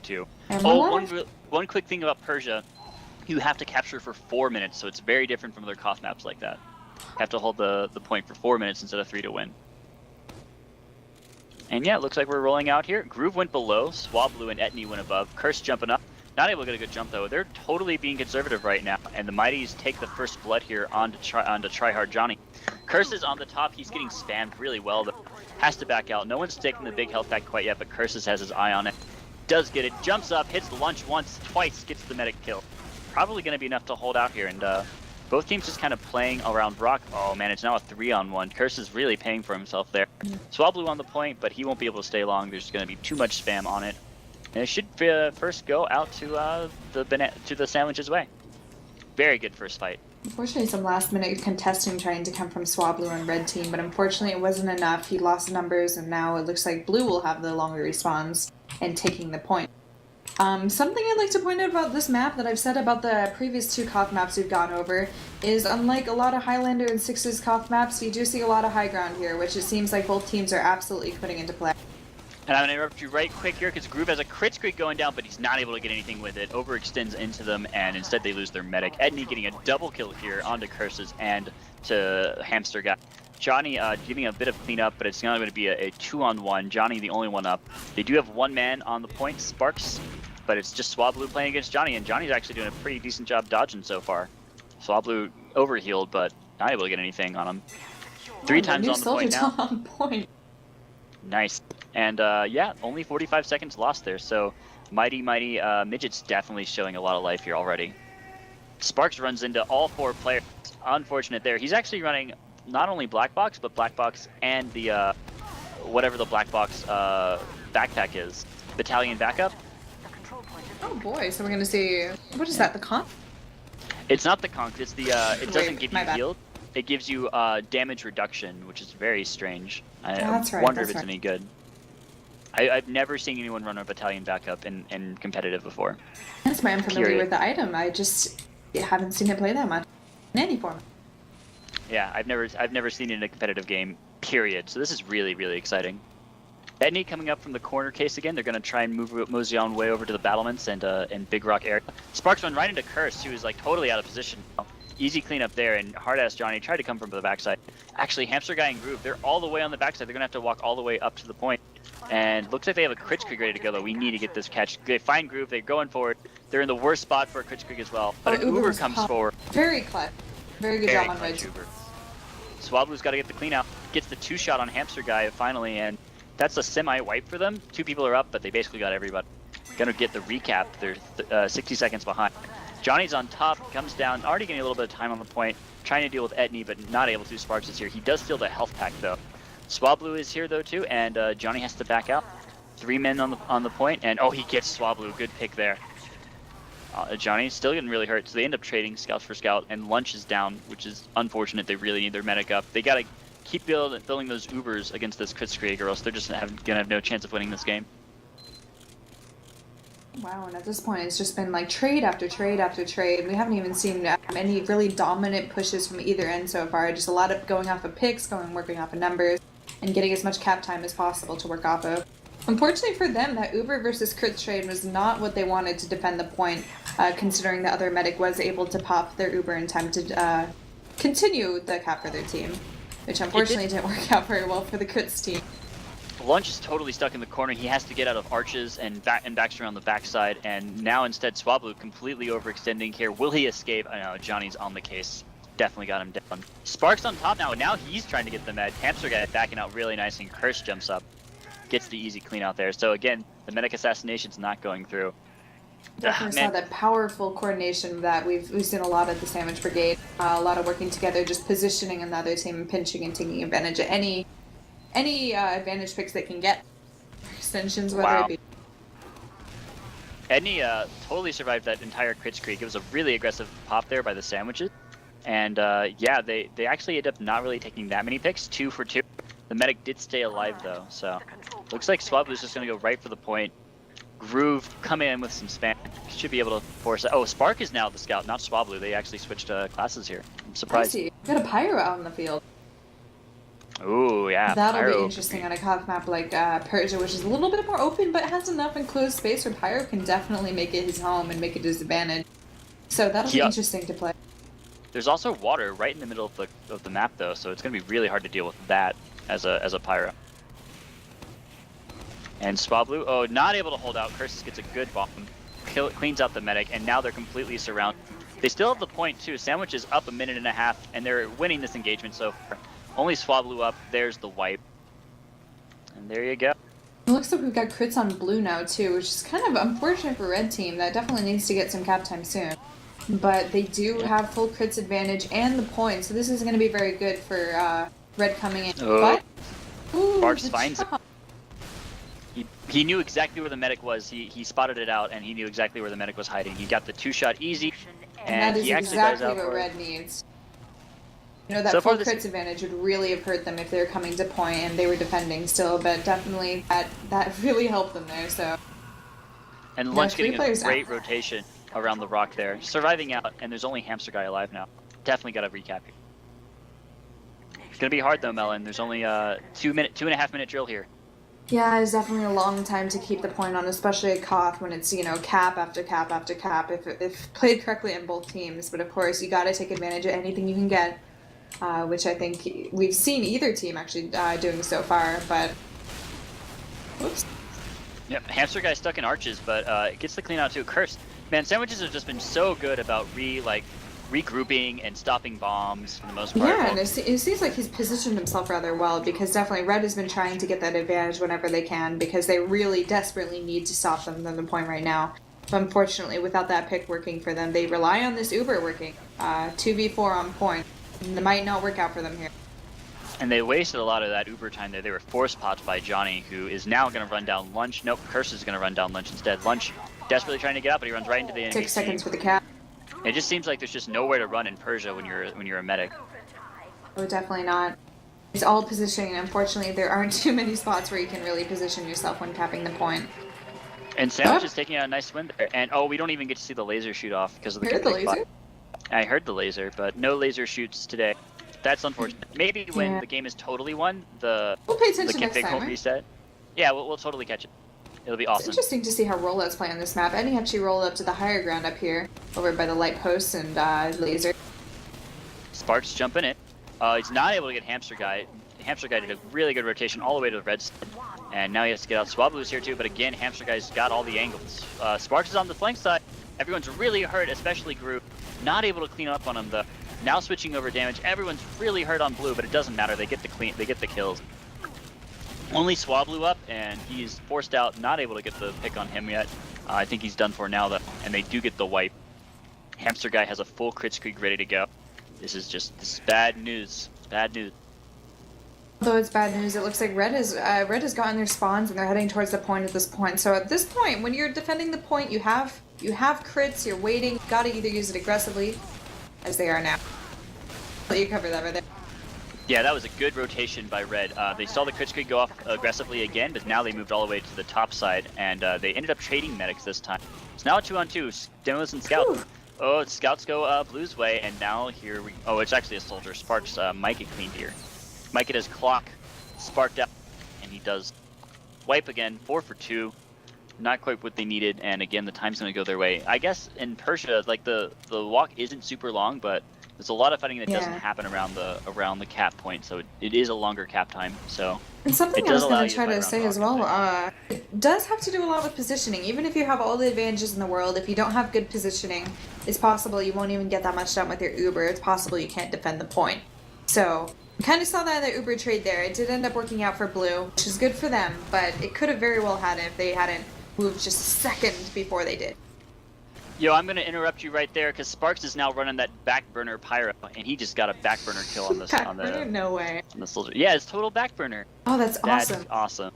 too. And One quick thing about Persia, you have to capture for 4 minutes, so it's very different from other Koth maps like that. You have to hold the point for 4 minutes instead of 3 to win. And yeah, it looks like we're rolling out here. Groove went below, Swablu and Etni went above, Curse jumping up. Not able to get a good jump though. They're totally being conservative right now, and the Mighties take the first blood here onto Tryhard Johnny. Curse is on the top. He's getting spammed really well though. Has to back out. No one's taking the big health pack quite yet, but Curses has his eye on it. Does get it. Jumps up, hits the lunge once, twice, gets the medic kill. Probably going to be enough to hold out here, and both teams just kind of playing around Brock. Oh man, it's now a 3-on-1. Curse is really paying for himself there. Swablu on the point, but he won't be able to stay long. There's going to be too much spam on it. And it should first go out to the Sandwich's way. Very good first fight. Unfortunately, some last-minute contesting trying to come from Swablu and Red Team, but unfortunately it wasn't enough. He lost numbers, and now it looks like Blue will have the longer respawns and taking the point. Something I'd like to point out about this map that I've said about the previous 2 Koth maps we've gone over is, unlike a lot of Highlander and Sixes Koth maps, you do see a lot of high ground here, which it seems like both teams are absolutely putting into play. And I'm going to interrupt you right quick here because Groove has a crit streak going down, but he's not able to get anything with it. Overextends into them, and instead they lose their medic. Edney getting a double kill here onto Curses and to Hamster Guy. Johnny giving a bit of cleanup, but it's not going to be a 2-on-1. Johnny the only one up. They do have one man on the point, Sparks, but it's just Swablu playing against Johnny, and Johnny's actually doing a pretty decent job dodging so far. Swablu overhealed, but not able to get anything on him. 3 times on the point now. On point. Nice. And yeah, only 45 seconds lost there, so mighty Midgets definitely showing a lot of life here already. Sparks runs into all 4 players. Unfortunate there. He's actually running not only Black Box, but Black Box and the whatever the Black Box backpack is. Battalion backup. Oh boy, so we're gonna see, what is that, the conch? It's not the conch, it's the, it doesn't give you my bad. healed. It gives you damage reduction, which is very strange. I That's right, wonder that's if it's right. any good. I've never seen anyone run a battalion backup in competitive before. That's why I'm familiar Period. with the item. I just haven't seen it play that much in any form. Yeah, I've never seen it in a competitive game, period. So this is really, really exciting. Edney coming up from the corner case again. They're going to try and mosey on way over to the battlements and Big Rock area. Sparks run right into Curse, who is like totally out of position. Easy cleanup there, and hard-ass Johnny tried to come from the backside. Actually, Hamster Guy and Groove, they're all the way on the backside. They're going to have to walk all the way up to the point. And looks like they have a crit streak ready to go, though. We need to get this catch. They find Groove, they're going forward. They're in the worst spot for a crit streak as well. But an Uber comes forward. Very clutch. Very good job on Red. Swablu's got to get the clean out. Gets the 2-shot on Hamster Guy finally, and that's a semi-wipe for them. 2 people are up, but they basically got everybody. Gonna get the recap. They're 60 seconds behind. Johnny's on top, comes down, already getting a little bit of time on the point, trying to deal with Etney, but not able to. Sparks is here. He does steal the health pack, though. Swablu is here, though, too, and Johnny has to back out. 3 men on the point, and oh, he gets Swablu. Good pick there. Johnny's still getting really hurt, so they end up trading scout for scout, and Lunch is down, which is unfortunate. They really need their medic up. They gotta keep building those Ubers against this crit streak, or else they're just gonna have no chance of winning this game. Wow, and at this point it's just been like trade after trade after trade. We haven't even seen any really dominant pushes from either end so far. Just a lot of going off of picks, working off of numbers, and getting as much cap time as possible to work off of. Unfortunately for them, that Uber versus crit trade was not what they wanted to defend the point, considering the other medic was able to pop their Uber in time to continue the cap for their team, which unfortunately didn't work out very well for the crits team. Lunch is totally stuck in the corner. He has to get out of arches and backs around the backside, and now instead Swablu completely overextending here. Will he escape? I know, Johnny's on the case. Definitely got him down. Sparks on top now, and now he's trying to get the med. Hamster Guy backing out really nice, and Curse jumps up. Gets the easy clean out there. So again, the medic assassination's not going through. Definitely saw that powerful coordination that we've seen a lot at the Sandwich Brigade. A lot of working together, just positioning another team and pinching and taking advantage of any advantage picks they can get. Extensions, whether it be. Edney totally survived that entire crit streak. It was a really aggressive pop there by the Sandwiches. And yeah, they actually ended up not really taking that many picks, 2 for 2. The medic did stay alive though, so looks like Swablu's just gonna go right for the point. Groove coming in with some spam. Should be able to force it. Oh, Spark is now the scout, not Swablu. They actually switched classes here. I'm surprised. I see. Got a pyro out in the field. Ooh, yeah. That'll Pyro be interesting on a Koth map like Persia, which is a little bit more open, but has enough enclosed space where Pyro can definitely make it his home and make it his advantage. So that'll be interesting to play. There's also water right in the middle of the map, though, so it's going to be really hard to deal with that as a Pyro. And Swablu, oh, not able to hold out. Curses gets a good bomb, cleans out the medic, and now they're completely surrounded. They still have the point, too. Sandwich is up 1.5 minutes, and they're winning this engagement so far. Only Swablu up. There's the wipe. And there you go. It looks like we've got crits on blue now, too, which is kind of unfortunate for red team. That definitely needs to get some cap time soon. But they do have full crits advantage and the point, so this is going to be very good for red coming in. Oh. But Sparks finds it. He knew exactly where the medic was. He spotted it out, and he knew exactly where the medic was hiding. He got the 2-shot easy, and that is he actually exactly does what out red needs. You know, that full crits advantage would really have hurt them if they were coming to point and they were defending still, but definitely that really helped them there, so. And Lunch getting a great rotation around the rock there. Surviving out, and there's only Hamster Guy alive now. Definitely got to recap here. It's going to be hard, though, Melon. There's only a 2.5 minute drill here. Yeah, it's definitely a long time to keep the point on, especially at Koth when it's, you know, cap after cap after cap if played correctly in both teams. But of course, you got to take advantage of anything you can get, which I think we've seen either team actually doing so far. But whoops. Yep, Hamster Guy stuck in arches, but it gets the clean out too. Cursed. Man, Sandwiches have just been so good about regrouping and stopping bombs for the most part. Yeah, and it seems like he's positioned himself rather well, because definitely Red has been trying to get that advantage whenever they can, because they really desperately need to stop them at the point right now. But unfortunately, without that pick working for them, they rely on this Uber working. 2v4 on point. And it might not work out for them here. And they wasted a lot of that Uber time there. They were force popped by Johnny, who is now going to run down Lunch. Nope, Curse is going to run down Lunch instead. Lunch desperately trying to get out, but he runs right into the enemy. 6 seconds for the cap. It just seems like there's just nowhere to run in Persia when you're a medic. Oh, definitely not. It's all positioning, and unfortunately there aren't too many spots where you can really position yourself when capping the point. And Sandwich is taking out a nice win there. And oh, we don't even get to see the laser shoot off because of the laser? I heard the laser, but no laser shoots today. That's unfortunate. Maybe when the game is totally won, the config won't reset. Yeah, we'll totally catch it. It'll be awesome. It's interesting to see how rollouts play on this map. Any actually rolled up to the higher ground up here, over by the light posts and laser. Sparks jumping it. He's not able to get Hamster Guy. Hamster Guy did a really good rotation all the way to the red side. And now he has to get out. Swablu's here too, but again, Hamster Guy's got all the angles. Sparks is on the flank side. Everyone's really hurt, especially Group. Not able to clean up on him though. Now switching over damage. Everyone's really hurt on blue, but it doesn't matter. They get the kills. Only Swablu up, and he's forced out, not able to get the pick on him yet. I think he's done for now, though, and they do get the wipe. Hamster Guy has a full crit streak ready to go. This is bad news. Bad news. Although it's bad news, it looks like Red has gotten their spawns, and they're heading towards the point at this point. So at this point, when you're defending the point, you have crits, you're waiting, you gotta either use it aggressively, as they are now. Let you cover that right there. Yeah, that was a good rotation by Red. They saw the crit streak go off aggressively again, but now they moved all the way to the top side, and they ended up trading medics this time. It's now a 2-on-2, Demos and Scout. Ooh. Oh, Scouts go Blue's way, and now here we... Oh, it's actually a soldier. Sparks Mike it cleaned here. Mike it his clock, sparked out, and he does wipe again, 4 for 2. Not quite what they needed, and again, the time's going to go their way. I guess in Persia, like the walk isn't super long, but there's a lot of fighting that doesn't happen around the cap point, so it is a longer cap time. So and something I was going to try to say as well, it does have to do a lot with positioning. Even if you have all the advantages in the world, if you don't have good positioning, it's possible you won't even get that much done with your Uber. It's possible you can't defend the point. So kind of saw that in the Uber trade there. It did end up working out for Blue, which is good for them, but it could have very well had it if they hadn't moved just a second before they did. Yo, I'm going to interrupt you right there because Sparks is now running that backburner Pyro, and he just got a backburner kill on the no way. On the soldier. Yeah, it's total backburner. Oh, that's awesome. That's awesome.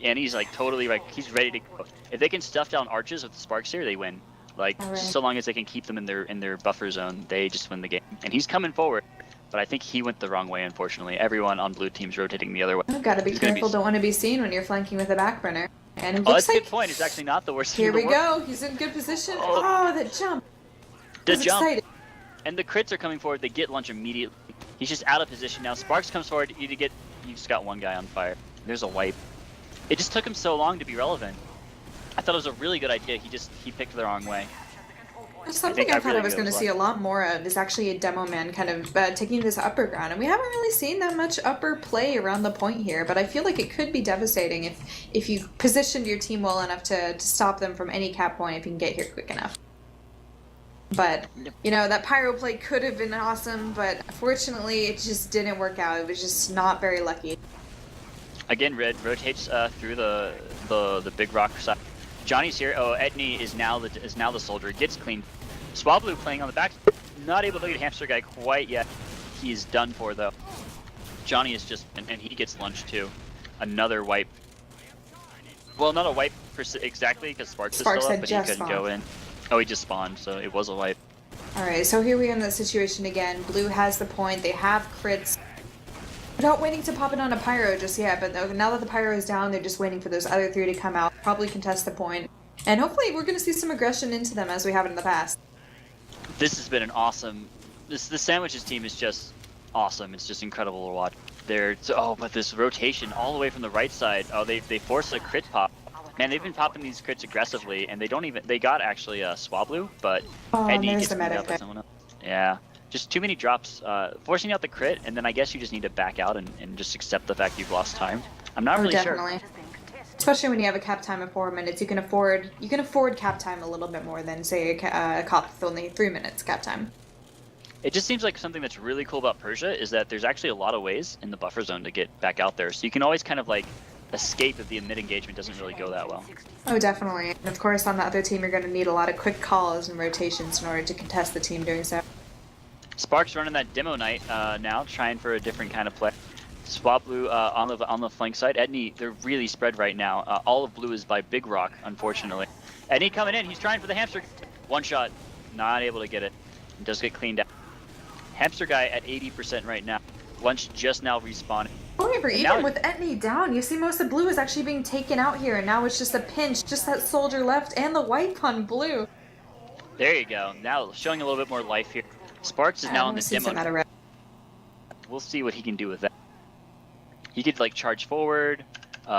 And he's like totally like he's ready to go. If they can stuff down arches with the Sparks here, they win. Like so long as they can keep them in their buffer zone, they just win the game. And he's coming forward, but I think he went the wrong way. Unfortunately, everyone on blue team's rotating the other way. You've got to be careful. Don't want to be seen when you're flanking with a backburner. And it looks that's a good point. It's actually not the worst. Here we go. He's in good position. Oh, that jump. The jump. Exciting. And the crits are coming forward. They get Lunch immediately. He's just out of position now. Sparks comes forward to get he just got one guy on fire. There's a wipe. It just took him so long to be relevant. I thought it was a really good idea. He picked the wrong way. Something I thought I was going to see a lot more of is actually a demo man kind of taking this upper ground, and we haven't really seen that much upper play around the point here, but I feel like it could be devastating if you positioned your team well enough to stop them from any cap point if you can get here quick enough. But, you know, that pyro play could have been awesome, but unfortunately it just didn't work out. It was just not very lucky. Again, Red rotates through the big rock side. Johnny's here. Oh, Etney is now the soldier. Gets clean. Swablu playing on the back. Not able to get Hamster Guy quite yet. He's done for though. Johnny is just and he gets lunched too. Another wipe. Well, not a wipe exactly because Sparks is still up, but he couldn't go in. Oh, he just spawned, so it was a wipe. All right, so here we are in that situation again. Blue has the point. They have crits. They're not waiting to pop it on a pyro just yet, but now that the pyro is down, they're just waiting for those other three to come out, probably contest the point, and hopefully we're going to see some aggression into them as we have in the past. This has been an awesome. The Sandwiches team is just awesome. It's just incredible to watch. But this rotation all the way from the right side. Oh, they force a crit pop. Man, they've been popping these crits aggressively, and they got actually Swablu, but Eddie gets beat up by someone else. Yeah. Just too many drops, forcing out the crit, and then I guess you just need to back out and just accept the fact you've lost time. I'm not really definitely. Sure. Especially when you have a cap time of 4 minutes, you can afford cap time a little bit more than say a cop with only 3 minutes cap time. It just seems like something that's really cool about Persia is that there's actually a lot of ways in the buffer zone to get back out there, so you can always kind of like escape if the mid engagement doesn't really go that well. Oh, definitely. And of course, on the other team, you're going to need a lot of quick calls and rotations in order to contest the team doing so. Sparks running that demo night now, trying for a different kind of play. Swablu on the flank side. Etney, they're really spread right now. All of blue is by Big Rock, unfortunately. Etney coming in. He's trying for the hamster. One shot, not able to get it. It does get cleaned out. Hamster guy at 80% right now. Lunch just now respawning. However, even with Etney down, you see most of blue is actually being taken out here, and now it's just a pinch, just that soldier left, and the wipe on blue. There you go. Now showing a little bit more life here. Sparks is now in the demo. We'll see what he can do with that. He could like charge forward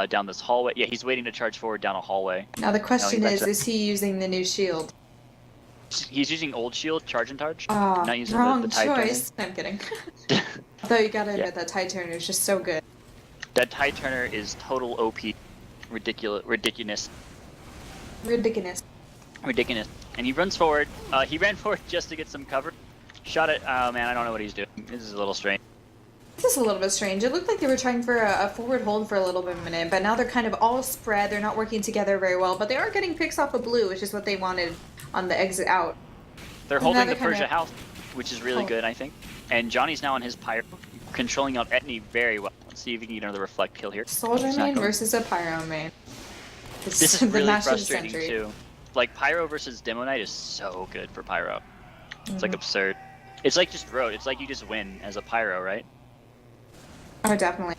down this hallway. Yeah, he's waiting to charge forward down a hallway. Now the question is he using the new shield? He's using old shield, charge and charge. Oh, not using wrong the tide choice. I'm kidding. Though you gotta admit that tide turner is just so good. That tide turner is total OP. Ridiculous. And he runs forward. He ran forward just to get some cover. Shot it. Oh man, I don't know what he's doing. This is a little strange. This is a little bit strange. It looked like they were trying for a forward hold for a little bit of a minute, but now they're kind of all spread. They're not working together very well, but they are getting picks off of blue, which is what they wanted on the exit out. They're holding the Persia house, which is really good, I think. And Johnny's now on his pyro, controlling out Etney very well. Let's see if he can get another reflect kill here. Soldier main versus a pyro main. This is really frustrating too. Like pyro versus demo knight is so good for pyro. It's like absurd. It's like just road. It's like you just win as a pyro, right? Oh, definitely.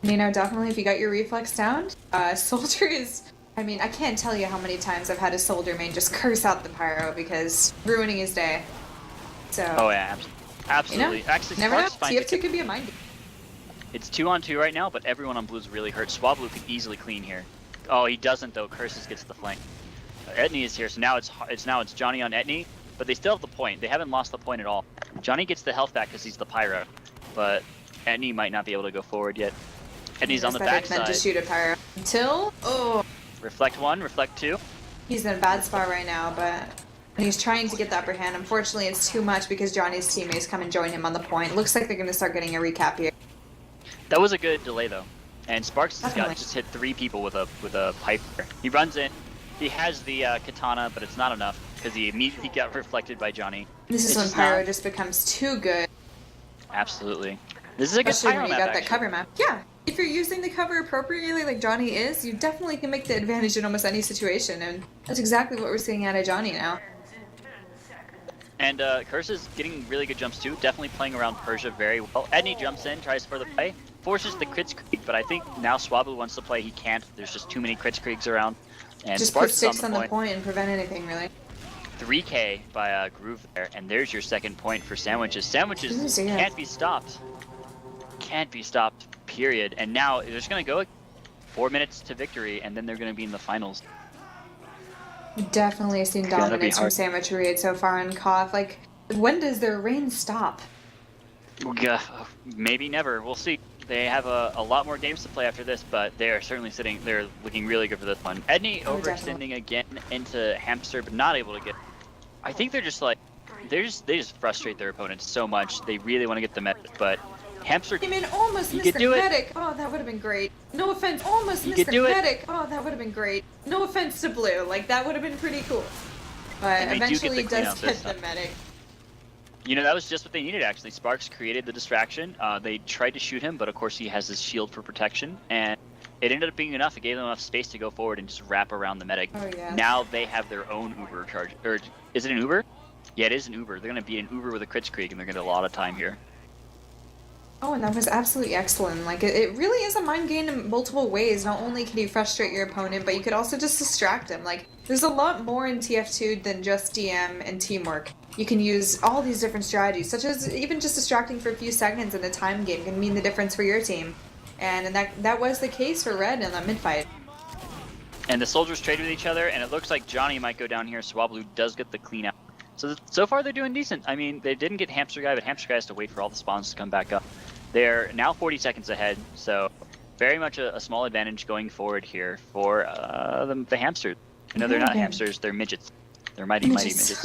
You know, definitely if you got your reflex down, soldier is... I mean, I can't tell you how many times I've had a soldier main just curse out the pyro because ruining his day. So... Oh yeah, absolutely. You know, actually, never know. TF2 could be a mind game. It's 2-on-2 right now, but everyone on blue's really hurt. Swablu could easily clean here. Oh, he doesn't though. Curses gets the flank. Etney is here, so now it's Johnny on Etney, but they still have the point. They haven't lost the point at all. Johnny gets the health back because he's the pyro, but Etney might not be able to go forward yet. Etney's on the backside. Meant to shoot a pyro until reflect 1, reflect 2. He's in a bad spot right now, but he's trying to get the upper hand. Unfortunately, it's too much because Johnny's teammates come and join him on the point. Looks like they're going to start getting a recap here. That was a good delay though, and Sparks has just hit 3 people with a pipe. He runs in. He has the katana, but it's not enough because he immediately got reflected by Johnny. This is when pyro just becomes too good. Absolutely. This is a good pyro map, you got that cover map. Yeah, if you're using the cover appropriately like Johnny is, you definitely can make the advantage in almost any situation, and that's exactly what we're seeing out of Johnny now. And Curse is getting really good jumps too, definitely playing around Persia very well. Etney jumps in, tries for the play, forces the crits creep, but I think now Swablu wants to play, he can't. There's just too many crits creeps around. And just Sparks put 6 on the point and prevent anything, really. 3K by Groove there, and there's your second point for Sandwiches. Sandwiches can't be stopped. Can't be stopped, period, and now they're just going to go 4 minutes to victory, and then they're going to be in the finals. Definitely seen dominance from Sandwich Reed so far in KOF. Like, when does their reign stop? Maybe never. We'll see. They have a lot more games to play after this, but they are certainly they're looking really good for this one. Edney overextending again into Hamster, but not able to get. I think they're just like, they just frustrate their opponents so much. They really want to get the medic, but Hamster came in, almost missed the medic. Oh, that would have been great. No offense, almost missed the medic. Oh, that would have been great. No offense to Blue, like that would have been pretty cool. But eventually does get the medic. You know, that was just what they needed, actually. Sparks created the distraction. They tried to shoot him, but of course he has his shield for protection, and it ended up being enough. It gave them enough space to go forward and just wrap around the medic. Oh, yeah. Now they have their own Uber charge. Or is it an Uber? Yeah, it is an Uber. They're going to be an Uber with a Kritzkrieg, and they're going to get a lot of time here. Oh, and that was absolutely excellent. Like, it really is a mind game in multiple ways. Not only can you frustrate your opponent, but you could also just distract him. Like, there's a lot more in TF2 than just DM and teamwork. You can use all these different strategies, such as even just distracting for a few seconds in a time game can mean the difference for your team. And that was the case for Red in that mid-fight. And the soldiers trade with each other, and it looks like Johnny might go down here. Swablu does get the clean out. So far they're doing decent. I mean, they didn't get Hamster Guy, but Hamster Guy has to wait for all the spawns to come back up. They're now 40 seconds ahead, so very much a small advantage going forward here for the hamsters. No, they're not hamsters, they're midgets. They're mighty midgets.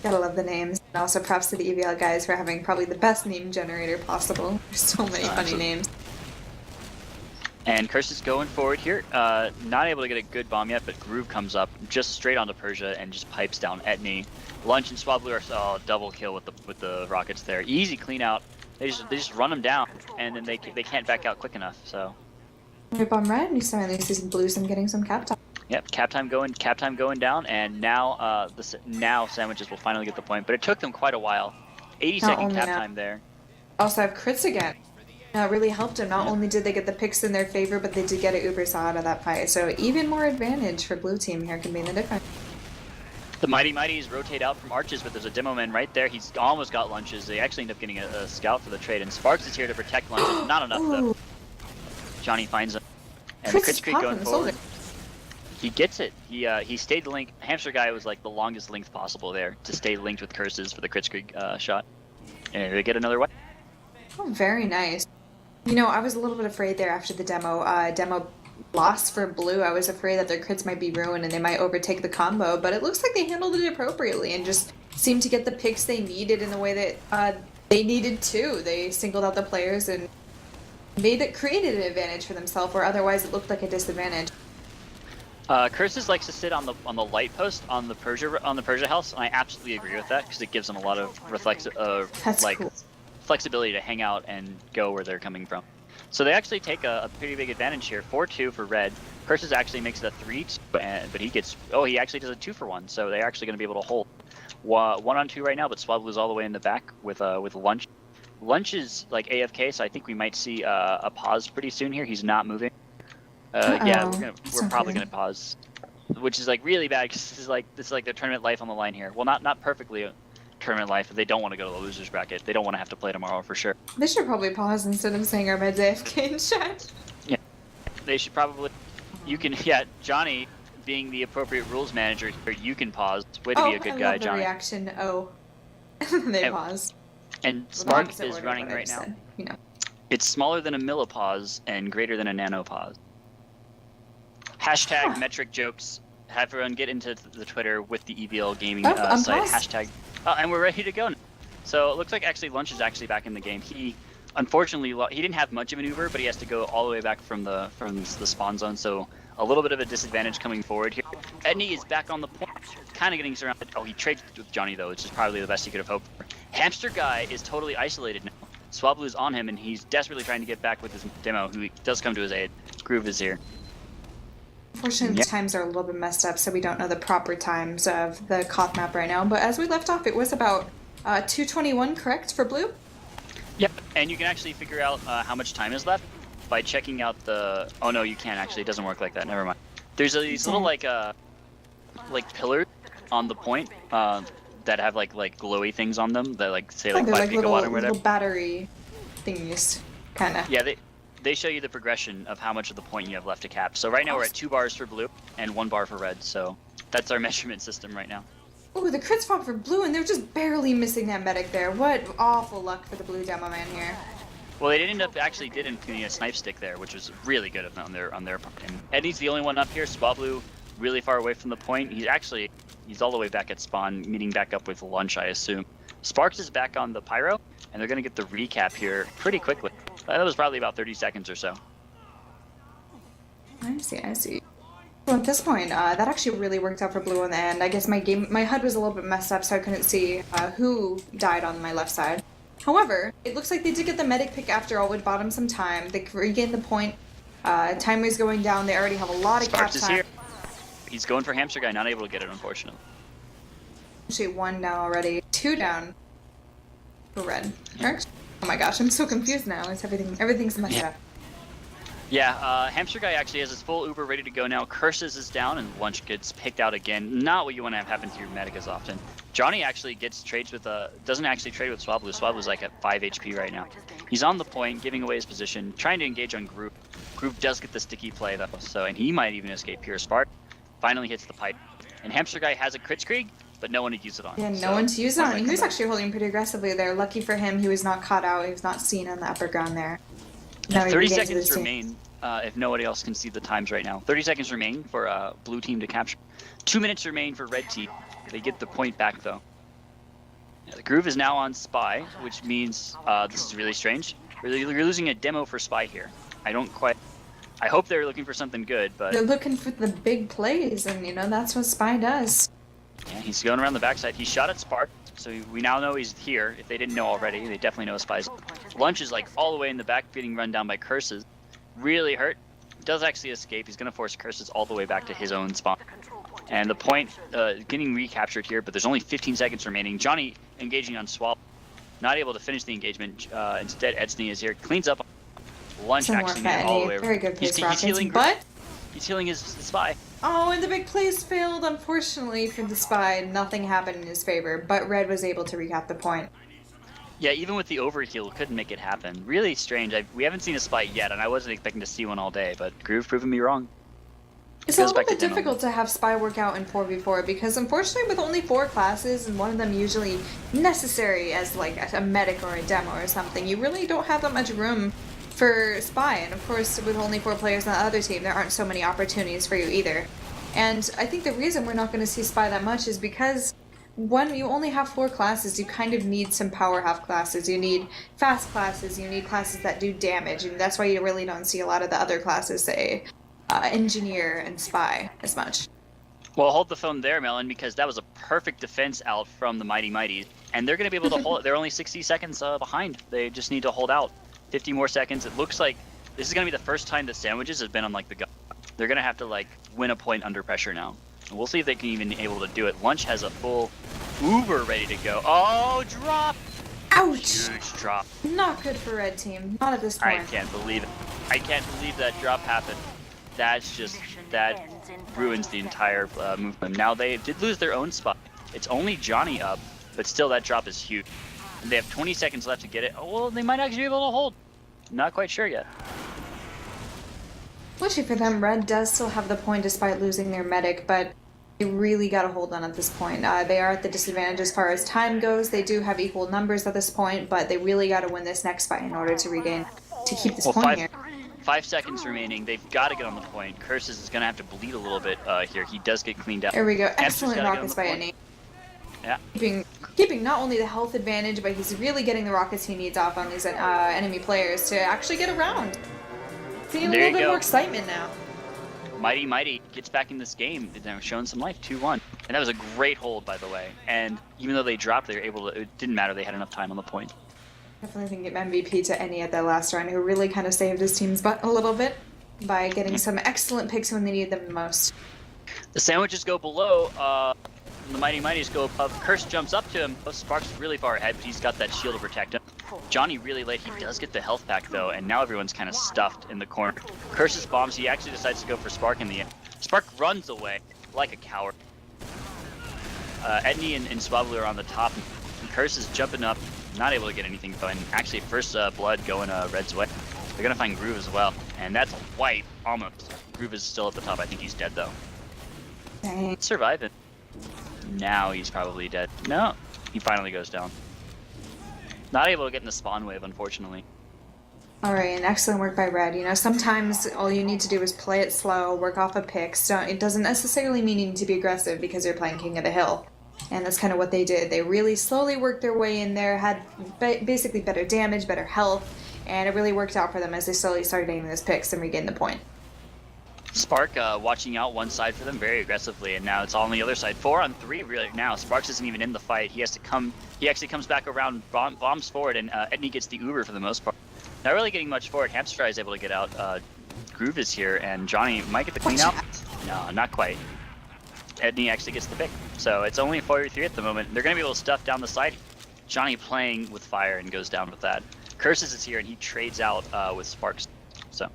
Gotta love the names. And also props to the EVL guys for having probably the best name generator possible. There's so many funny names. And Curse is going forward here. Not able to get a good bomb yet, but Groove comes up just straight onto Persia and just pipes down Etney. Lunch and Swablu are double kill with the rockets there. Easy clean out. They just run them down, and then they can't back out quick enough. So. Rip on Red, and you finally see some blues and getting some cap time. Yep, cap time going down, and now now Sandwiches will finally get the point, but it took them quite a while. 80-second cap time there. Also have crits again. That really helped them. Not only did they get the picks in their favor, but they did get an Uber saw out of that fight. So even more advantage for blue team here can be in the difference. The Mighties rotate out from Arches, but there's a demo man right there. He's almost got lunches. They actually end up getting a scout for the trade, and Sparks is here to protect lunches. Not enough though. Johnny finds him, and the Kritzkrieg going forward. He gets it. He stayed linked. Hamster Guy was like the longest length possible there to stay linked with curses for the Kritzkrieg shot. And they get another one. Oh, very nice. You know, I was a little bit afraid there after the demo loss for blue. I was afraid that their crits might be ruined and they might overtake the combo, but it looks like they handled it appropriately and just seemed to get the picks they needed in the way that they needed to. They singled out the players and created an advantage for themselves, where otherwise it looked like a disadvantage. Curses likes to sit on the light post on the Persia house, and I absolutely agree with that because it gives them a lot of cool. Flexibility to hang out and go where they're coming from. So they actually take a pretty big advantage here. 4-2 for red. Curses actually makes it a 3-2, but he actually does a 2-for-1. So they're actually going to be able to hold 1-on-2 right now. But Swablu's all the way in the back with Lunch. Lunch is like AFK, so I think we might see a pause pretty soon here. He's not moving. Yeah, we're probably gonna pause, which is like really bad because this is like their tournament life on the line here. Well, not perfectly tournament life, but they don't want to go to the losers bracket. They don't want to have to play tomorrow for sure. They should probably pause instead of saying our med's AFK in chat. Yeah, they should probably. Johnny, being the appropriate rules manager here, you can pause. Way to be a good guy, Johnny. Reaction. They pause. And Spark is running right now. You know. It's smaller than a millipause and greater than a nanopause. Hashtag metric jokes. Have everyone get into the Twitter with the EVL gaming site. Hashtag. And we're ready to go now. So it looks like actually Lunch is actually back in the game. He unfortunately he didn't have much of an Uber, but he has to go all the way back from the spawn zone. So a little bit of a disadvantage coming forward here. Edney is back on the point, kind of getting surrounded. Oh, he trades with Johnny though, which is probably the best he could have hoped for. Hamster Guy is totally isolated now. Swablu's on him, and he's desperately trying to get back with his demo, who does come to his aid. Groove is here. Unfortunately, the times are a little bit messed up, so we don't know the proper times of the KOF map right now. But as we left off, it was about 2:21, correct, for blue? Yep, and you can actually figure out how much time is left by checking out the... Oh, no, you can't actually. It doesn't work like that. Never mind. There's these little, like pillars on the point that have, like glowy things on them that, say, 5 gigawatt or whatever. Little battery thingies, kind of. Yeah, they show you the progression of how much of the point you have left to cap. So right now we're at 2 bars for blue and 1 bar for red. So that's our measurement system right now. Ooh, the crit swap for blue, and they're just barely missing that medic there. What awful luck for the blue demo man here. Well, they ended up actually including a snipe stick there, which was really good on their part. And Eddie's the only one up here. Swablu really far away from the point. He's all the way back at spawn, meeting back up with Lunch, I assume. Sparks is back on the pyro, and they're gonna get the recap here pretty quickly. That was probably about 30 seconds or so. I see. Well, at this point, that actually really worked out for blue in the end. I guess my HUD was a little bit messed up, so I couldn't see who died on my left side. However, it looks like they did get the medic pick after all, which bought them some time. They regained the point. Timer's going down. They already have a lot of Sparks cap is time. here. He's going for Hamster Guy, not able to get it, unfortunately. Actually, 1 down already. 2 down for red. Oh my gosh, I'm so confused now. It's everything's messed up. Yeah, Hamster Guy actually has his full Uber ready to go now. Curses is down, and Lunch gets picked out again. Not what you want to have happen to your medic as often. Johnny actually trades with doesn't actually trade with Swablu. Swablu's like at 5 HP right now. He's on the point, giving away his position, trying to engage on Groove. Groove does get the sticky play though, and he might even escape Pure Spark. Finally hits the pipe. And Hamster Guy has a Kritzkrieg, but no one to use it on. Yeah, no one to use it on. He was actually holding pretty aggressively there. Lucky for him, he was not caught out. He was not seen on the upper ground there. Now 30 seconds remain, if nobody else can see the times right now. 30 seconds remain for blue team to capture. 2 minutes remain for red team. They get the point back though. Yeah, the Groove is now on Spy, which means this is really strange. You're losing a demo for Spy here. I hope they're looking for something good, but... They're looking for the big plays, and that's what Spy does. Yeah, he's going around the backside. He shot at Spark, so we now know he's here. If they didn't know already, they definitely know Spy's. Lunch is like all the way in the back, getting run down by Curses. Really hurt. Does actually escape. He's going to force Curses all the way back to his own spawn. And the point getting recaptured here, but there's only 15 seconds remaining. Johnny engaging on Swap. Not able to finish the engagement. Instead, Edsney is here. Cleans up. Lunch actually made it all the way. Very good place he's healing, but he's healing his Spy. Oh, and the big plays failed, unfortunately, for the Spy. Nothing happened in his favor, but Red was able to recap the point. Yeah, even with the overheal, couldn't make it happen. Really strange. We haven't seen a Spy yet, and I wasn't expecting to see one all day, but Groove proving me wrong. It's a little bit difficult to have Spy work out in 4v4 because, unfortunately, with only 4 classes, and one of them usually necessary as like a medic or a demo or something, you really don't have that much room for Spy. And of course, with only 4 players on the other team, there aren't so many opportunities for you either. And I think the reason we're not going to see Spy that much is because when you only have 4 classes, you kind of need some power half classes. You need fast classes, you need classes that do damage, and that's why you really don't see a lot of the other classes, say, Engineer and Spy as much. Well, hold the phone there, Melon, because that was a perfect defense out from the Mighty Mighties. And they're going to be able to hold it. They're only 60 seconds behind. They just need to hold out. 50 more seconds. It looks like this is going to be the first time that Sandwiches has been on like the gun. They're going to have to like win a point under pressure now. And we'll see if they can even able to do it. Lunch has a full Uber ready to go. Oh, drop! Ouch! Huge drop. Not good for Red Team. Not at this point. I can't believe it. I can't believe that drop happened. That ruins the entire movement. Now they did lose their own spot. It's only Johnny up, but still that drop is huge. And they have 20 seconds left to get it. Oh, well, they might actually be able to hold. Not quite sure yet. Luckily for them, Red does still have the point despite losing their medic, but they really got to hold on at this point. They are at the disadvantage as far as time goes. They do have equal numbers at this point, but they really got to win this next fight in order to keep this point here. 5 seconds remaining. They've got to get on the point. Curses is going to have to bleed a little bit here. He does get cleaned out. There we go. Excellent rockets by Edney. Yeah. Keeping not only the health advantage, but he's really getting the rockets he needs off on these enemy players to actually get around. Seeing a little bit more excitement now. Mighty gets back in this game. They're showing some life, 2-1. And that was a great hold, by the way. And even though they dropped, they were able to, it didn't matter. They had enough time on the point. Definitely think MVP to Edney at that last round, who really kind of saved his team's butt a little bit by getting some excellent picks when they needed them the most. The Sandwiches go below. The Mighty Mighties go above. Curse jumps up to him. Sparks really far ahead, but he's got that shield to protect him. Johnny really late. He does get the health pack, though, and now everyone's kind of stuffed in the corner. Curse's bombs. He actually decides to go for Spark in the end. Spark runs away like a coward. Edney and Swablu are on the top. And Curse is jumping up, not able to get anything, though, and actually first blood going Red's way. They're gonna find Groove as well, and that's a wipe, almost. Groove is still at the top. I think he's dead though. Dang. Surviving. Now he's probably dead. No, he finally goes down. Not able to get in the spawn wave, unfortunately. All right, and excellent work by Red. You know, sometimes all you need to do is play it slow, work off a pick. So it doesn't necessarily mean you need to be aggressive because you're playing King of the Hill. And that's kind of what they did. They really slowly worked their way in there, had basically better damage, better health, and it really worked out for them as they slowly started getting those picks and regained the point. Spark watching out one side for them very aggressively, and now it's all on the other side. 4 on 3 really now. Sparks isn't even in the fight. He has to come. He actually comes back around, bombs forward, and Edney gets the Uber for the most part. Not really getting much forward. Hamster is able to get out. Groove is here, and Johnny might get the clean out. No, not quite. Edney actually gets the pick. So it's only 4v3 at the moment. They're going to be able to stuff down the side. Johnny playing with fire and goes down with that. Curses is here, and he trades out with Sparks. So.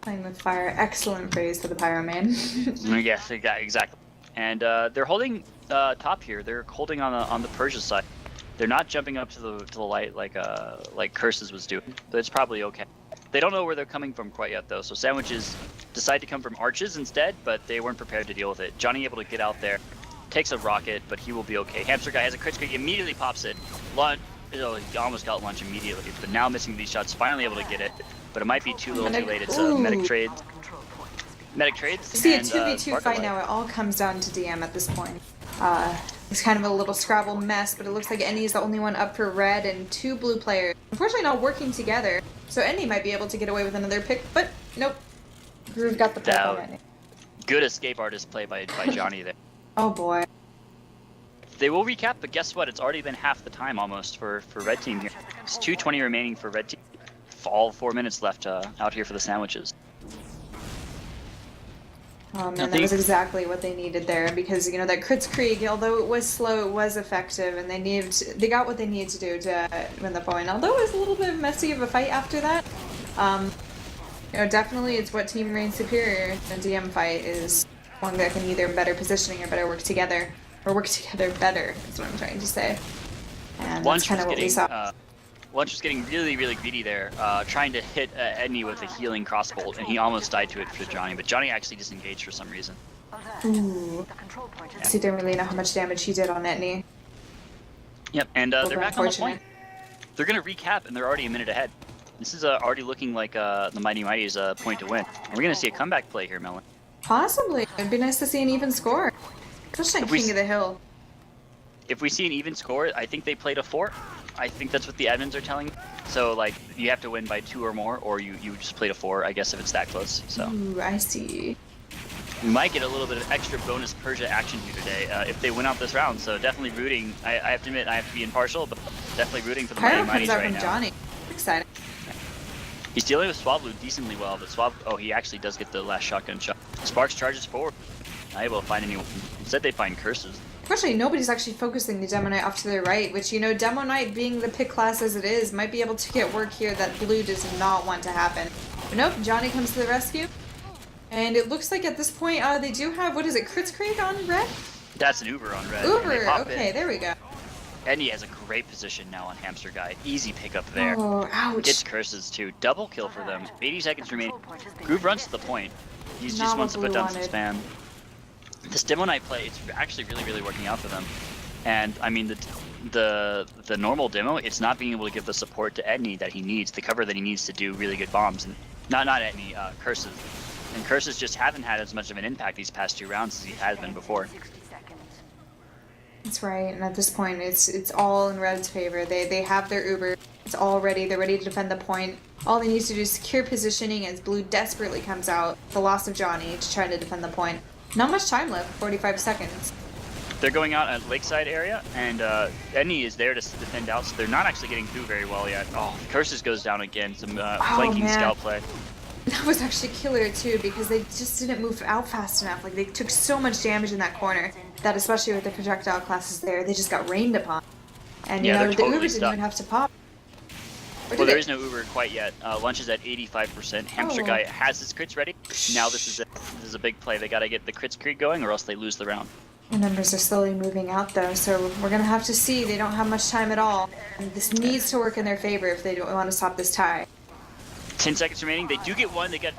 Playing with fire, excellent phrase for the Pyro Man. Yes, exactly. And they're holding top here. They're holding on the Persia side. They're not jumping up to the light like Curses was doing, but it's probably okay. They don't know where they're coming from quite yet though. So Sandwiches decide to come from arches instead, but they weren't prepared to deal with it. Johnny able to get out there, takes a rocket, but he will be okay. Hamster guy has a crit, he immediately pops it. Lunch, oh, he almost got lunch immediately, but now missing these shots, finally able to get it. But it might be too little too late. It's a medic trade. Medic trades. See, a 2v2 fight now. It all comes down to DM at this point. It's kind of a little Scrabble mess, but it looks like Ennie is the only one up for red and 2 blue players. Unfortunately not working together, so Ennie might be able to get away with another pick, but nope. Groove got the pick on Ennie. Good escape artist play by Johnny there. Oh boy. They will recap, but guess what? It's already been half the time almost for red team here. It's 2:20 remaining for red team. All 4 minutes left out here for the Sandwiches. Oh man, that was exactly what they needed there, because you know that Crits Krieg, although it was slow, it was effective, and they got what they needed to do to win the point. Although it was a little bit messy of a fight after that, you know, definitely it's what team reigns superior. The DM fight is one that can either better positioning or better work together, or work together better. Is what I'm trying to say. And that's kind of what we saw. Lunch was getting really, really greedy there, trying to hit Edney with a healing crossbolt, and he almost died to it for Johnny, but Johnny actually disengaged for some reason. Ooh. Yeah. So he didn't really know how much damage he did on Edney. Yep, and they're back on the point. They're going to recap, and they're already a minute ahead. This is already looking like the Mighty Mighty's point to win. And we're going to see a comeback play here, Melon. Possibly. It'd be nice to see an even score. Especially on King of the Hill. If we see an even score, I think they played a 4. I think that's what the admins are telling me. So, like, you have to win by 2 or more, or you just played a 4, I guess, if it's that close. So. Ooh, I see. We might get a little bit of extra bonus Persia action here today if they win out this round. So definitely rooting. I have to admit, I have to be impartial, but definitely rooting for the Mighty Mighties right now. Johnny. Exciting. He's dealing with Swablu decently well, but oh, he actually does get the last shotgun shot. Sparks charges forward. Not able to find anyone. Instead, they find Curses. Unfortunately, nobody's actually focusing the Demo Knight off to their right, which, you know, Demo Knight being the pick class as it is, might be able to get work here that blue does not want to happen. But nope, Johnny comes to the rescue. And it looks like at this point, they do have, what is it, Crits Krieg on red? That's an Uber on red. Uber, okay, there we go. And he has a great position now on Hamster Guy. Easy pickup there. Oh, ouch. Gets Curses too. Double kill for them. 80 seconds remaining. Groove runs to the point. He just wants to put down some spam. This Demo Knight play, it's actually really, really working out for them. And I mean, the normal demo, it's not being able to give the support to Edney that he needs, the cover that he needs to do really good bombs. And not Edney, Curses. And Curses just haven't had as much of an impact these past 2 rounds as he has been before. That's right, and at this point, it's all in Red's favor. They have their Uber. It's all ready. They're ready to defend the point. All they need to do is secure positioning as Blue desperately comes out. The loss of Johnny to try to defend the point. Not much time left, 45 seconds. They're going out at Lakeside area, and Edney is there to defend out, so they're not actually getting through very well yet. Oh, Curses goes down again. Some flanking scout play. That was actually killer too, because they just didn't move out fast enough. Like, they took so much damage in that corner that, especially with the projectile classes there, they just got rained upon. And you know, the Uber didn't even have to pop. Well, there is no Uber quite yet. Lunch is at 85%. Hamster Guy has his crits ready. Now this is a big play. They gotta get the Crits Krieg going, or else they lose the round. The numbers are slowly moving out, though, so we're gonna have to see. They don't have much time at all, and this needs to work in their favor if they don't want to stop this tie. 10 seconds remaining. They do get one. They get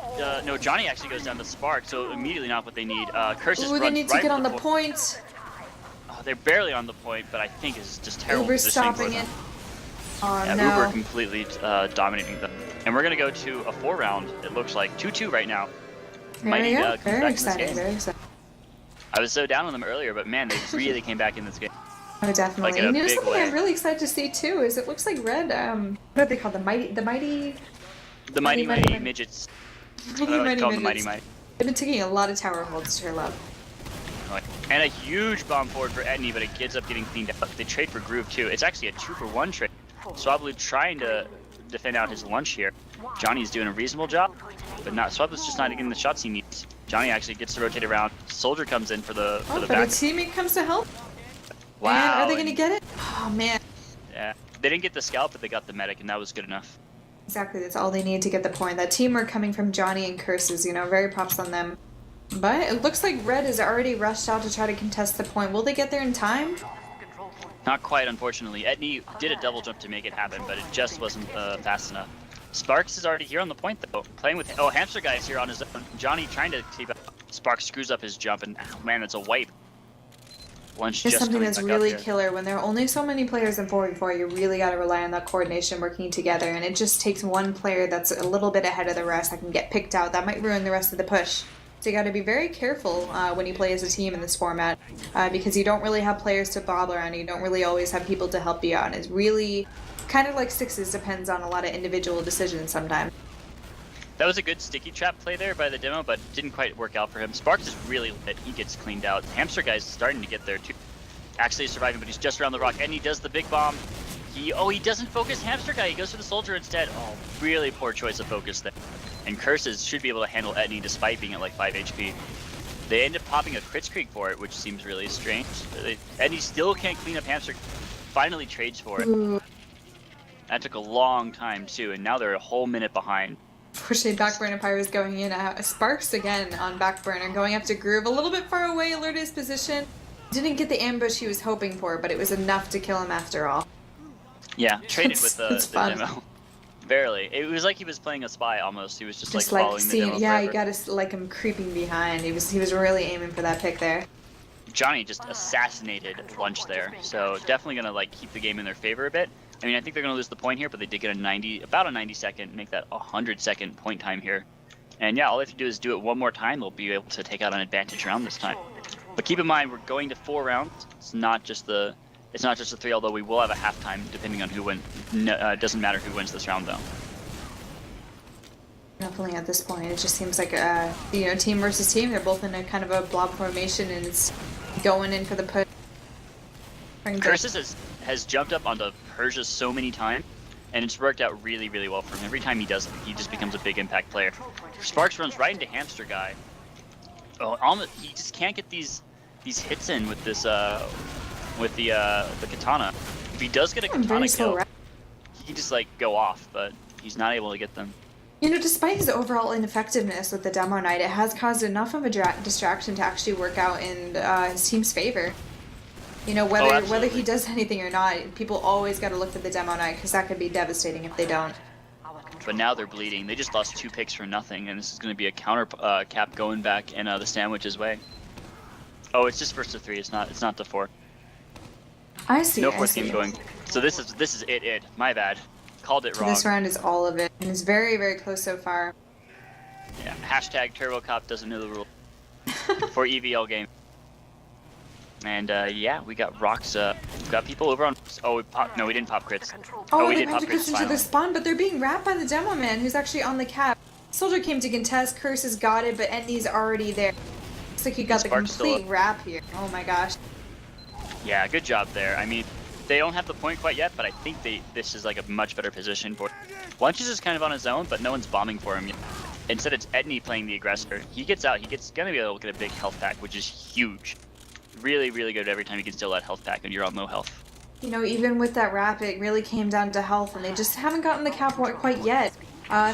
no. Johnny actually goes down to Spark, so immediately not what they need. Curses Ooh, they need to right get for on the point. Oh, they're barely on the point, but I think it's just terrible. Uber's positioning stopping for them. it. Oh Yeah, no. Uber completely dominating them. And we're gonna go to a 4 round. It looks like 2-2 right now. There you go. Comes Very back exciting. in this game. Very exciting. I was so down on them earlier, but man, they really came back in this game. Oh, definitely. Like in a And you know big something way. I'm really excited to see too is it looks like Red. What are they called? The mighty Mighty midgets. I like to call them the mighty. They've been taking a lot of tower holds to her love. And a huge bomb forward for Etney, but it ends up getting cleaned up. They trade for Groove too. It's actually a 2-for-1 trade. Swablu trying to defend out his lunch here. Johnny's doing a reasonable job, but not Swablu's just not getting the shots he needs. Johnny actually gets to rotate around. Soldier comes in for the But back. a teammate comes to help. Wow. And are they going to get it? Oh man. Yeah. They didn't get the scalp, but they got the medic, and that was good enough. Exactly. That's all they need to get the point. That teamwork coming from Johnny and Curses, you know, very props on them. But it looks like Red is already rushed out to try to contest the point. Will they get there in time? Not quite, unfortunately. Etney did a double jump to make it happen, but it just wasn't fast enough. Sparks is already here on the point, though. Playing with... Oh, Hamster Guy is here on his own. Johnny trying to keep up. Sparks screws up his jump, and oh, man, it's a wipe. Lunch It's just something coming that's back really up here. killer. When there are only so many players in 4v4, you really got to rely on that coordination working together. And it just takes one player that's a little bit ahead of the rest that can get picked out. That might ruin the rest of the push. So you got to be very careful when you play as a team in this format because you don't really have players to bob around. You don't really always have people to help you out. And it's really kind of like Sixes, depends on a lot of individual decisions sometimes. That was a good sticky trap play there by the demo, but didn't quite work out for him. Sparks is really lit. He gets cleaned out. The Hamster Guy's starting to get there too. Actually surviving, but he's just around the rock, and he does the big bomb. He doesn't focus Hamster Guy. He goes for the Soldier instead. Oh, really poor choice of focus there. And Curses should be able to handle Etney despite being at like 5 HP. They end up popping a crit streak for it, which seems really strange. Etney still can't clean up Hamster. Finally trades for it. Ooh. That took a long time too, and now they're a whole minute behind. Unfortunately, Backburner Pyro is going in. Sparks again on Backburner, going after Groove. A little bit far away, alerted his position. Didn't get the ambush he was hoping for, but it was enough to kill him after all. Yeah, traded with the fun. demo. Barely. It was like he was playing a spy almost. He was just like like following the seeing, demo yeah, forever. you gotta like him creeping behind. He was really aiming for that pick there. Johnny just assassinated Lunch there, so definitely gonna like keep the game in their favor a bit. I mean, I think they're gonna lose the point here, but they did get about a 90 second, make that 100-second point time here. And yeah, all they have to do is do it one more time. They'll be able to take out an advantage round this time. But keep in mind, we're going to 4 rounds. It's not just the 3, although we will have a halftime depending on who wins. No, doesn't matter who wins this round though. Definitely at this point, it just seems like you know, team versus team. They're both in a kind of a blob formation, and it's going in for the push. Curses has jumped up onto Persia so many times, and it's worked out really, really well for him. Every time he does it, he just becomes a big impact player. Sparks runs right into Hamster Guy. Oh, almost, he just can't get these hits in with this with the katana. If he does get a katana kill, he can just like go off, but he's not able to get them. You know, despite his overall ineffectiveness with the Demo Knight, it has caused enough of a distraction to actually work out in his team's favor. You know, whether he does anything or not, people always got to look for the Demo Knight because that could be devastating if they don't. But now they're bleeding. They just lost 2 picks for nothing, and this is going to be a counter cap going back in the Sandwich's way. Oh, it's just first to 3. It's not to 4. I see. No 4th game going. So this is it. My bad. Called it wrong. This round is all of it, and it's very, very close so far. Yeah. Hashtag TurboCop doesn't know the rule for EVL game. And yeah, we got rocks. We got people over on. Oh, no, we didn't pop crits. Oh, we they did pop popped crits into their spawn, but they're being wrapped by the Demo Man, who's actually on the cap. Soldier came to contest. Curses got it, but Endy's already there. Looks like he got the complete wrap here. Oh my gosh. Yeah, good job there. I mean, they don't have the point quite yet, but I think this is like a much better position for. Lunches is kind of on his own, but no one's bombing for him yet. Instead, it's Etney playing the aggressor. He gets out. He's gonna be able to get a big health pack, which is huge. Really, really good every time you can steal that health pack when you're on low health. You know, even with that wrap, it really came down to health, and they just haven't gotten the cap quite yet.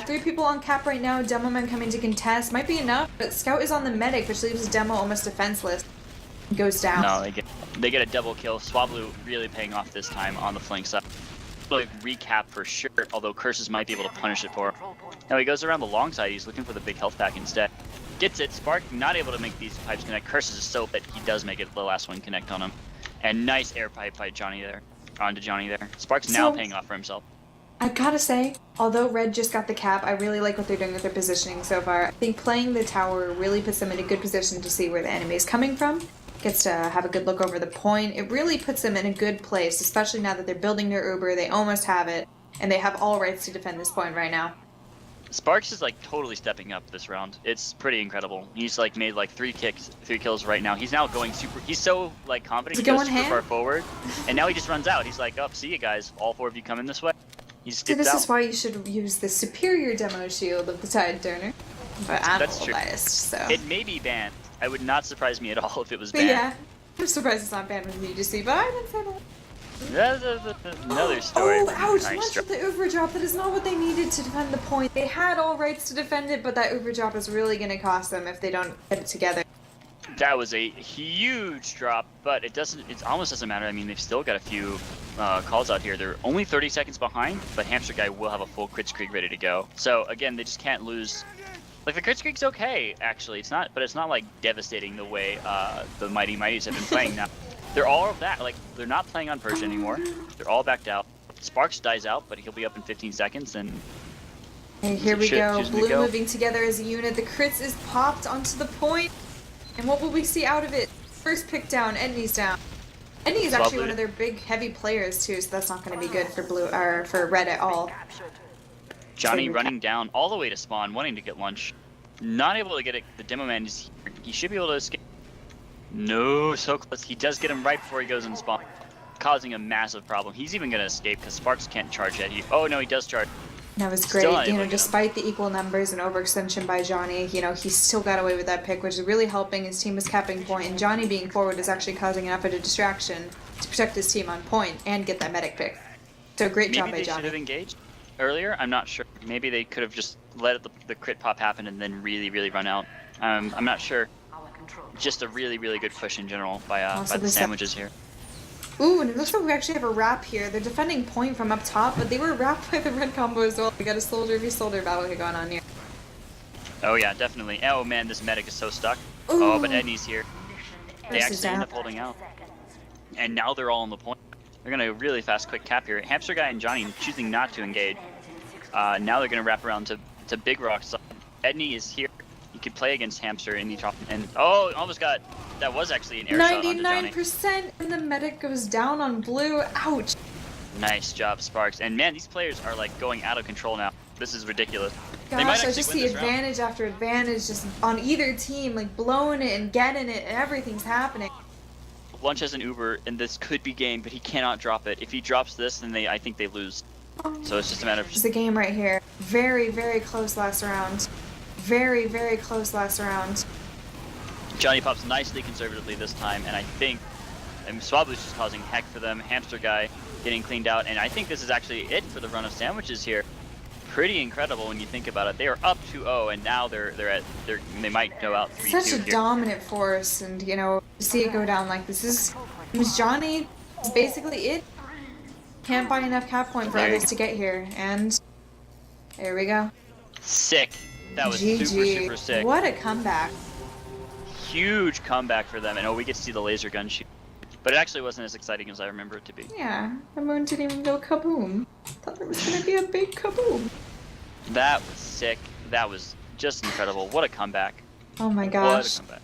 3 people on cap right now. Demo Man coming to contest might be enough, but Scout is on the medic, which leaves Demo almost defenseless. Goes down. No, they get a double kill. Swablu really paying off this time on the flank side. able to recap for sure, although Curses might be able to punish it for him. Now he goes around the long side, he's looking for the big health pack instead. Gets it, Spark not able to make these pipes connect. Curses is so that he does make it the last one connect on him. And nice air pipe by Johnny there, onto Johnny there. Spark's now paying off for himself. I gotta say, although Red just got the cap, I really like what they're doing with their positioning so far. I think playing the tower really puts them in a good position to see where the enemy is coming from. Gets to have a good look over the point. It really puts them in a good place, especially now that they're building their Uber, they almost have it, and they have all rights to defend this point right now. Sparks is like totally stepping up this round. It's pretty incredible. He's like made like 3 kills right now. He's now going super, he's so like confident, he goes super far forward, and now he just runs out. He's like, oh, see you guys, all 4 of you coming this way. He skips this out. is why you should use the superior demo shield of the Tide Turner. But I'm That's true. biased, so. It may be banned. I would not surprise me at all if it was But banned. yeah, I'm surprised it's not banned with UGC, but I didn't say that. That's another story. Oh, ouch! Nice Lunch with the Uber drop. That is not what they needed to defend the point. They had all rights to defend it, but that Uber drop is really going to cost them if they don't get it together. That was a huge drop, but it almost doesn't matter. I mean, they've still got a few calls out here. They're only 30 seconds behind, but Hamster Guy will have a full crit streak ready to go. So again, they just can't lose. Like the crit streak's okay, actually. It's not, but it's not like devastating the way the Mighty Mighties have been playing now. They're all back. Like they're not playing on Persia anymore. They're all backed out. Sparks dies out, but he'll be up in 15 seconds. And here we go. Blue moving together as a unit. The crits is popped onto the point. And what will we see out of it? First pick down, Edney's down. Edney is actually one of their big, heavy players too, so that's not going to be good for blue or for red at all. Johnny running down all the way to spawn, wanting to get lunch. Not able to get it. The demo man is here. He should be able to escape. No, so close. He does get him right before he goes in spawn, causing a massive problem. He's even going to escape because Sparks can't charge yet. Oh no, he does charge. That was great. You know, despite the equal numbers and overextension by Johnny, you know, he still got away with that pick, which is really helping. His team was capping point, and Johnny being forward is actually causing enough of a distraction to protect his team on point and get that medic pick. So great job by Johnny. Maybe they should have engaged earlier. I'm not sure. Maybe they could have just let the crit pop happen and then really run out. I'm not sure. Just a really good push in general by the sandwiches here. Ooh, and it looks like we actually have a wrap here. They're defending point from up top, but they were wrapped by the red combo as well. We got a soldier v soldier battle here going on here. Oh yeah, definitely. Oh man, this medic is so stuck. Ooh. Oh, but Edney's here. They actually end up holding out. And now they're all on the point. They're gonna really fast quick cap here. Hamster Guy and Johnny choosing not to engage. Now they're gonna wrap around to Big Rock's side. Edney is here. You could play against Hamster in the top, and oh, almost got. That was actually an air shot onto Johnny. 99%, and the medic goes down on blue. Ouch. Nice job, Sparks. And man, these players are like going out of control now. This is ridiculous. Gosh, I just see advantage after advantage just on either team, like blowing it and getting it, and everything's happening. Lunch has an Uber, and this could be game, but he cannot drop it. If he drops this, then I think they lose. So it's just a matter of. It's a game right here. Very close last round. Very close last round. Johnny pops nicely conservatively this time, and I think Swablu's just causing heck for them. Hamster Guy getting cleaned out, and I think this is actually it for the run of sandwiches here. Pretty incredible when you think about it. They are up 2-0, and now they might go out 3-2 Such a dominant force, and you know, to see it go down like this is Johnny is basically it. Can't buy enough cap point for others to get here, and there we go. Sick. That was super sick. What a comeback. Huge comeback for them, and oh, we get to see the laser gun shoot. But it actually wasn't as exciting as I remember it to be. Yeah, the moon didn't even go kaboom. Thought there was gonna be a big kaboom. That was sick. That was just incredible. What a comeback. Oh my gosh. What a comeback.